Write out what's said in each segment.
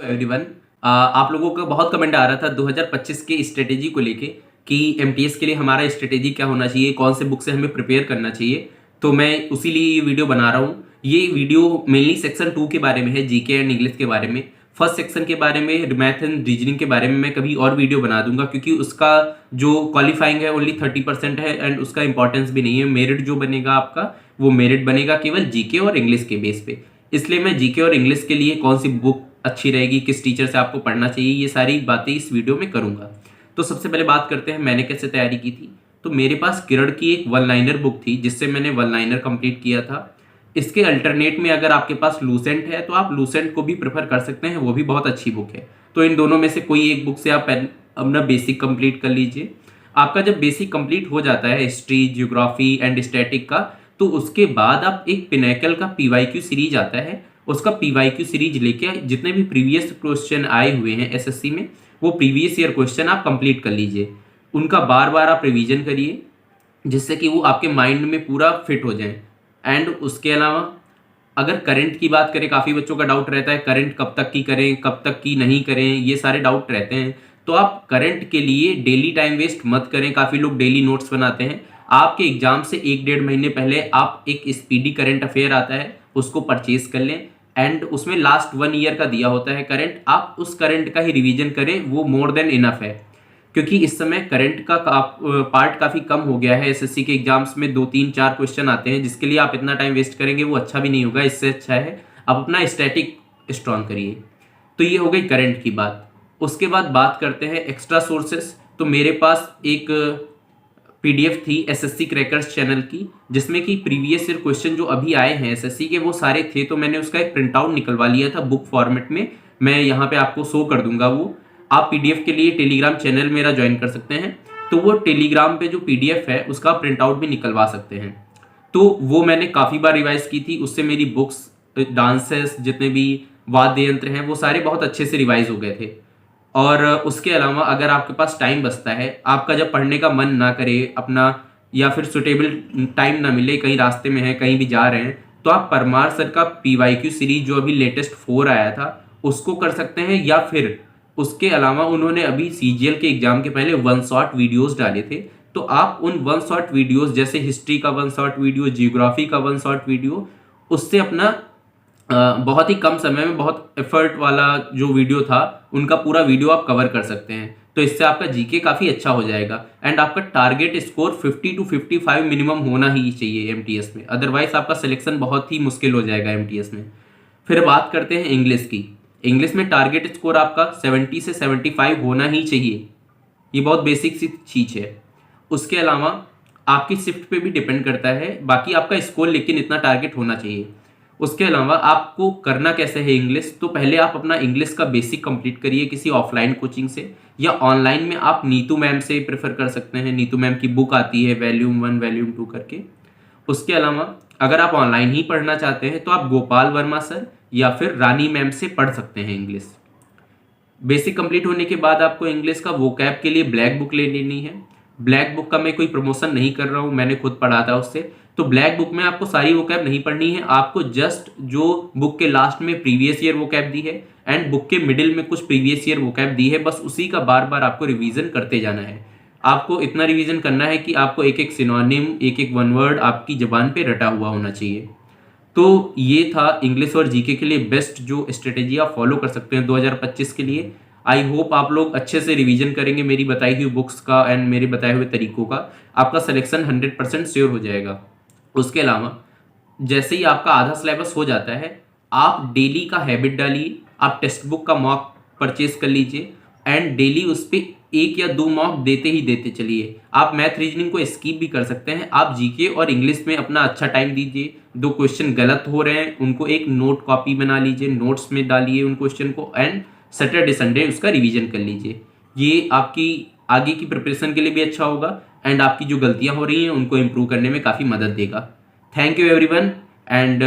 Everyone, आप लोगों का बहुत कमेंट आ रहा था 2025 के स्ट्रेटेजी को लेके कि एमटीएस के लिए हमारा स्ट्रेटेजी क्या होना चाहिए, कौन से बुक से हमें प्रिपेयर करना चाहिए। तो मैं उसी लिए ये वीडियो बना रहा हूँ। ये वीडियो मेनली सेक्शन 2 के बारे में है, जीके एंड इंग्लिश के बारे में। फर्स्ट सेक्शन के बारे में, मैथ एंड रीजनिंग के बारे में मैं कभी और वीडियो बना दूंगा, क्योंकि उसका जो क्वालिफाइंग है ओनली 30% है एंड उसका इंपॉर्टेंस भी नहीं है। मेरिट जो बनेगा आपका, वो मेरिट बनेगा केवल जीके और इंग्लिश के बेस पे। इसलिए मैं जीके और इंग्लिश के लिए कौन सी बुक अच्छी रहेगी, किस टीचर से आपको पढ़ना चाहिए, ये सारी बातें इस वीडियो में करूंगा। तो सबसे पहले बात करते हैं मैंने कैसे तैयारी की थी। तो मेरे पास किरण की एक वन लाइनर बुक थी, जिससे मैंने वन लाइनर कंप्लीट किया था। इसके अल्टरनेट में अगर आपके पास लूसेंट है तो आप लूसेंट को भी प्रेफर कर सकते हैं, वो भी बहुत अच्छी बुक है। तो इन दोनों में से कोई एक बुक से आप अपना बेसिक कंप्लीट कर लीजिए। आपका जब बेसिक कंप्लीट हो जाता है हिस्ट्री, ज्योग्राफी एंड स्टैटिक का, तो उसके बाद आप एक पिनैकल का पीवाईक्यू सीरीज आता है, उसका पीवाईक्यू सीरीज लेके जितने भी प्रीवियस क्वेश्चन आए हुए हैं एसएससी में, वो प्रीवियस ईयर क्वेश्चन आप कंप्लीट कर लीजिए। उनका बार बार आप रिवीजन करिए, जिससे कि वो आपके माइंड में पूरा फिट हो जाए। एंड उसके अलावा अगर करंट की बात करें, काफ़ी बच्चों का डाउट रहता है करंट कब तक की करें, कब तक की नहीं करें, ये सारे डाउट रहते हैं। तो आप करंट के लिए डेली टाइम वेस्ट मत करें। काफ़ी लोग डेली नोट्स बनाते हैं। आपके एग्जाम से 1-1.5 महीने पहले आप एक स्पीडी करंट अफेयर आता है, उसको परचेज कर लें। एंड उसमें लास्ट 1 ईयर का दिया होता है करंट, आप उस करंट का ही रिवीजन करें, वो मोर देन इनफ है। क्योंकि इस समय करंट का पार्ट काफ़ी कम हो गया है। एसएससी के एग्जाम्स में 2-3-4 क्वेश्चन आते हैं, जिसके लिए आप इतना टाइम वेस्ट करेंगे वो अच्छा भी नहीं होगा। इससे अच्छा है आप अपना स्टैटिक स्ट्रॉन्ग करिए। तो ये हो गई करंट की बात। उसके बाद बात करते हैं एक्स्ट्रा सोर्सेस। तो मेरे पास एक पीडीएफ थी एसएससी क्रैकर्स चैनल की, जिसमें कि प्रीवियस ईयर क्वेश्चन जो अभी आए हैं एसएससी के, वो सारे थे। तो मैंने उसका एक प्रिंट आउट निकलवा लिया था बुक फॉर्मेट में। मैं यहाँ पे आपको शो कर दूंगा वो। आप पीडीएफ के लिए टेलीग्राम चैनल मेरा ज्वाइन कर सकते हैं। तो वो टेलीग्राम पे जो पीडीएफ है उसका प्रिंट आउट भी निकलवा सकते हैं। तो वो मैंने काफ़ी बार रिवाइज की थी, उससे मेरी बुक्स, डांसेस, जितने भी वाद्य यंत्र हैं, वो सारे बहुत अच्छे से रिवाइज हो गए थे। और उसके अलावा अगर आपके पास टाइम बचता है, आपका जब पढ़ने का मन ना करे अपना, या फिर सुटेबल टाइम ना मिले, कहीं रास्ते में है, कहीं भी जा रहे हैं, तो आप परमार सर का पीवाईक्यू सीरीज जो अभी लेटेस्ट 4 आया था उसको कर सकते हैं। या फिर उसके अलावा उन्होंने अभी सीजीएल के एग्जाम के पहले 1 शॉट वीडियोस डाले थे, तो आप उन 1 शॉट वीडियोस, जैसे हिस्ट्री का 1 शॉट वीडियो, जियोग्राफी का 1 शॉट वीडियो, उससे अपना बहुत ही कम समय में बहुत एफर्ट वाला जो वीडियो था, उनका पूरा वीडियो आप कवर कर सकते हैं। तो इससे आपका जीके काफ़ी अच्छा हो जाएगा। एंड आपका टारगेट स्कोर 50 to 55 मिनिमम होना ही चाहिए एमटीएस में, अदरवाइज आपका सिलेक्शन बहुत ही मुश्किल हो जाएगा एमटीएस में। फिर बात करते हैं इंग्लिश की। इंग्लिश में टारगेट स्कोर आपका 70 से 75 होना ही चाहिए। ये बहुत बेसिक सी चीज़ है। उसके अलावा आपकी शिफ्ट पे भी डिपेंड करता है, बाकी आपका स्कोर लेकिन इतना टारगेट होना चाहिए। उसके अलावा आपको करना कैसे है इंग्लिश, तो पहले आप अपना इंग्लिश का बेसिक कंप्लीट करिए किसी ऑफलाइन कोचिंग से, या ऑनलाइन में आप नीतू मैम से प्रेफर कर सकते हैं। नीतू मैम की बुक आती है वॉल्यूम 1 वॉल्यूम 2 करके। उसके अलावा अगर आप ऑनलाइन ही पढ़ना चाहते हैं तो आप गोपाल वर्मा सर या फिर रानी मैम से पढ़ सकते हैं इंग्लिश। बेसिक कंप्लीट होने के बाद आपको इंग्लिश का वोकैब के लिए ब्लैक बुक ले लेनी है। ब्लैक बुक का मैं कोई प्रमोशन नहीं कर रहा हूँ, मैंने खुद पढ़ा था उससे। तो ब्लैक बुक में आपको सारी वोकैब नहीं पढ़नी है, आपको जस्ट जो बुक के लास्ट में प्रीवियस ईयर वोकैब दी है एंड बुक के मिडिल में कुछ प्रीवियस ईयर वोकैब दी है, बस उसी का बार बार आपको रिवीजन करते जाना है। आपको इतना रिवीजन करना है कि आपको एक एक सिनोनिम, एक एक वन वर्ड आपकी जबान पे रटा हुआ होना चाहिए। तो ये था इंग्लिश और जीके के लिए बेस्ट जो स्ट्रेटेजी आप फॉलो कर सकते हैं 2025 के लिए। आई होप आप लोग अच्छे से रिवीजन करेंगे मेरी बताई हुई बुक्स का एंड मेरे बताए हुए तरीकों का, आपका सिलेक्शन 100% श्योर हो जाएगा। उसके अलावा जैसे ही आपका आधा सिलेबस हो जाता है, आप डेली का हैबिट डालिए। आप टेक्स्ट बुक का मॉक परचेज कर लीजिए एंड डेली उस पर 1 या 2 मॉक देते ही देते चलिए। आप मैथ रीजनिंग को स्किप भी कर सकते हैं। आप जीके और इंग्लिश में अपना अच्छा टाइम दीजिए। 2 क्वेश्चन गलत हो रहे हैं, उनको एक नोट कॉपी बना लीजिए, नोट्स में डालिए उन क्वेश्चन को, एंड सैटरडे संडे उसका रिवीजन कर लीजिए। ये आपकी आगे की प्रिपरेशन के लिए भी अच्छा होगा एंड आपकी जो गलतियां हो रही हैं उनको इम्प्रूव करने में काफ़ी मदद देगा। Thank you everyone and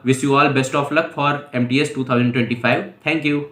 wish you all best of luck for MTS 2025। Thank you.